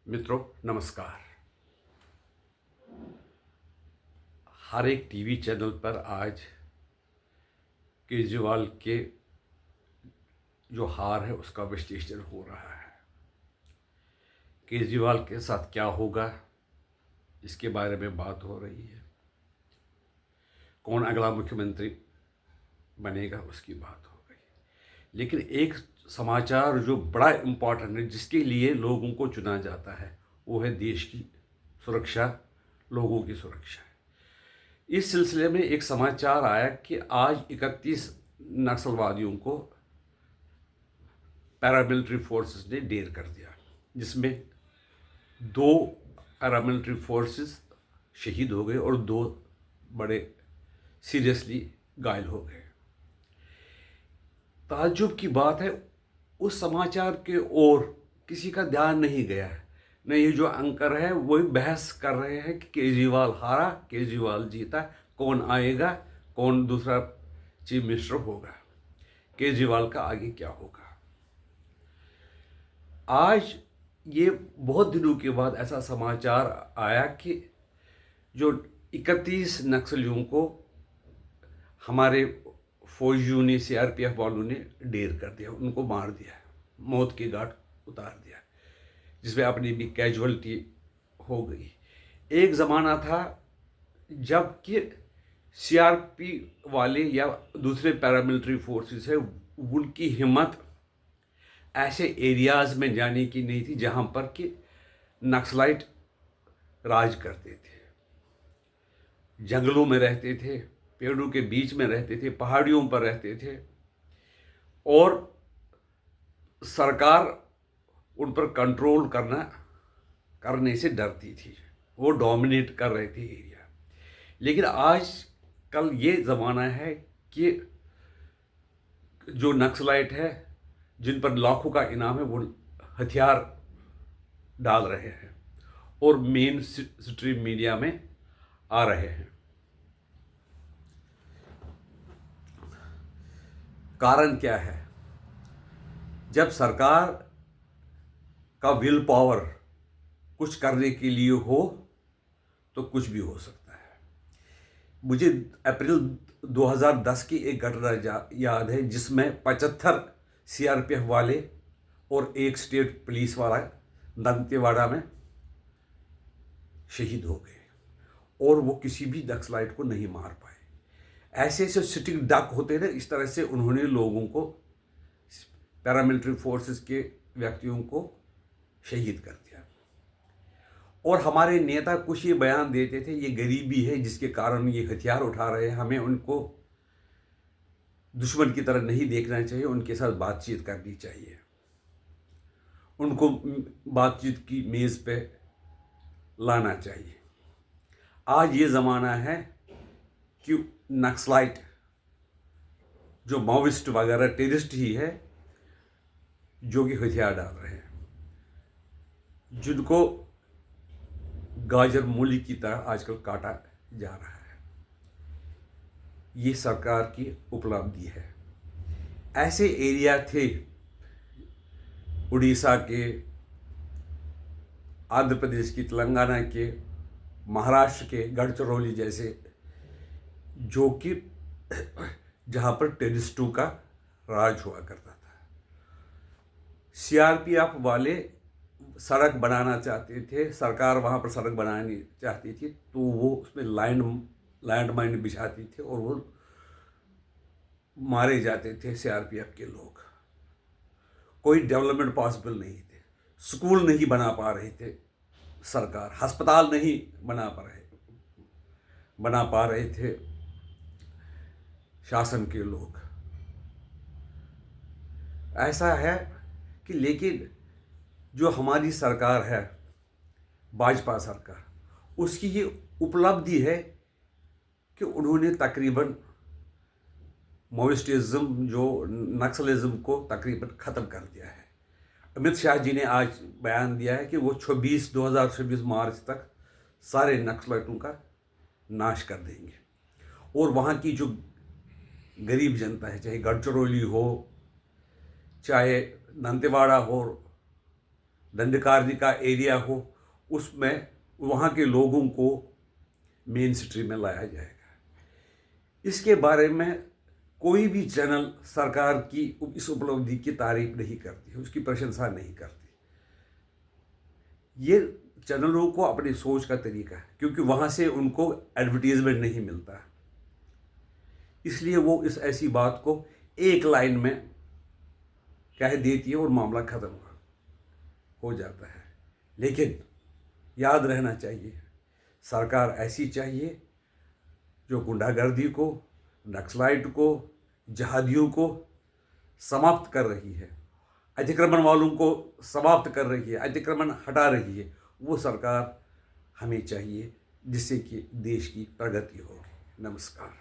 मित्रों नमस्कार। हर एक टीवी चैनल पर आज केजरीवाल के जो हार है उसका विश्लेषण हो रहा है। केजरीवाल के साथ क्या होगा इसके बारे में बात हो रही है। कौन अगला मुख्यमंत्री बनेगा उसकी बात हो गई। लेकिन एक समाचार जो बड़ा इम्पोर्टेंट है, जिसके लिए लोगों को चुना जाता है, वो है देश की सुरक्षा, लोगों की सुरक्षा। इस सिलसिले में एक समाचार आया कि आज 31 नक्सलवादियों को पैरामिलिट्री फोर्सेस ने ढेर कर दिया, जिसमें 2 पैरामिलिट्री फोर्सेस शहीद हो गए और 2 बड़े सीरियसली घायल हो गए। ताज्जुब की बात है, उस समाचार के ओर किसी का ध्यान नहीं गया है। न ये जो एंकर है वही बहस कर रहे हैं कि केजरीवाल हारा, केजरीवाल जीता, कौन आएगा, कौन दूसरा चीफ मिनिस्टर होगा, केजरीवाल का आगे क्या होगा। आज ये बहुत दिनों के बाद ऐसा समाचार आया कि जो 31 नक्सलियों को हमारे फौजियों ने, सीआरपीएफ वालों ने ढेर कर दिया, उनको मार दिया, मौत की घाट उतार दिया, जिसमें अपनी भी कैजुअलिटी हो गई। एक ज़माना था जबकि सीआरपी वाले या दूसरे पैरामिलिट्री फोर्सेस है, उनकी हिम्मत ऐसे एरियाज़ में जाने की नहीं थी जहाँ पर कि नक्सलाइट राज करते थे। जंगलों में रहते थे, पेड़ों के बीच में रहते थे, पहाड़ियों पर रहते थे और सरकार उन पर कंट्रोल करने से डरती थी। वो डोमिनेट कर रहे थे एरिया। लेकिन आज कल ये ज़माना है कि जो नक्सलाइट है, जिन पर लाखों का इनाम है, वो हथियार डाल रहे हैं और मेन स्ट्रीम मीडिया में आ रहे हैं। कारण क्या है? जब सरकार का विल पावर कुछ करने के लिए हो तो कुछ भी हो सकता है। मुझे अप्रैल 2010 की एक घटना याद है, जिसमें 75 सीआरपीएफ वाले और एक स्टेट पुलिस वाला दंतेवाड़ा में शहीद हो गए और वो किसी भी नक्सलाइट को नहीं मार पाए। ऐसे ऐसे सिटिंग डक होते ना, इस तरह से उन्होंने लोगों को, पैरामिलिट्री फोर्सेस के व्यक्तियों को शहीद कर दिया। और हमारे नेता कुछ ये बयान देते थे, ये गरीबी है जिसके कारण ये हथियार उठा रहे हैं, हमें उनको दुश्मन की तरह नहीं देखना चाहिए, उनके साथ बातचीत करनी चाहिए, उनको बातचीत की मेज़ पे लाना चाहिए। आज ये ज़माना है कि नक्सलाइट जो माओविस्ट वगैरह टेररिस्ट ही है जो कि हथियार डाल रहे हैं, जिनको गाजर मूली की तरह आजकल काटा जा रहा है। ये सरकार की उपलब्धि है। ऐसे एरिया थे उड़ीसा के, आंध्र प्रदेश की, तेलंगाना के, महाराष्ट्र के, गढ़चिरौली जैसे, जो कि जहाँ पर टेररिस्टों का राज हुआ करता था। सीआरपीएफ वाले सड़क बनाना चाहते थे, सरकार वहाँ पर सड़क बनानी चाहती थी, तो वो उसमें लैंड माइन बिछाती थी और वो मारे जाते थे सीआरपीएफ के लोग। कोई डेवलपमेंट पॉसिबल नहीं थे, स्कूल नहीं बना पा रहे थे सरकार, अस्पताल नहीं बना पा रहे थे शासन के लोग। ऐसा है कि लेकिन जो हमारी सरकार है, भाजपा सरकार, उसकी ये उपलब्धि है कि उन्होंने तकरीबन माओइस्टिज्म, जो नक्सलिज्म को तकरीबन ख़त्म कर दिया है। अमित शाह जी ने आज बयान दिया है कि वो 2026 मार्च तक सारे नक्सलाइटों का नाश कर देंगे और वहाँ की जो गरीब जनता है, चाहे गढ़चिरौली हो, चाहे दंतेवाड़ा हो, दंडकारण्य का एरिया हो, उसमें वहाँ के लोगों को मेन स्ट्रीम में लाया जाएगा। इसके बारे में कोई भी चैनल सरकार की इस उपलब्धि की तारीफ नहीं करती, उसकी प्रशंसा नहीं करती। ये चैनलों को अपनी सोच का तरीका है, क्योंकि वहाँ से उनको एडवर्टीजमेंट नहीं मिलता, इसलिए वो इस ऐसी बात को एक लाइन में कह देती है और मामला खत्म हो जाता है। लेकिन याद रहना चाहिए, सरकार ऐसी चाहिए जो गुंडागर्दी को, नक्सलाइट को, जहादियों को समाप्त कर रही है, अतिक्रमण वालों को समाप्त कर रही है, अतिक्रमण हटा रही है। वो सरकार हमें चाहिए जिससे कि देश की प्रगति होगी। नमस्कार।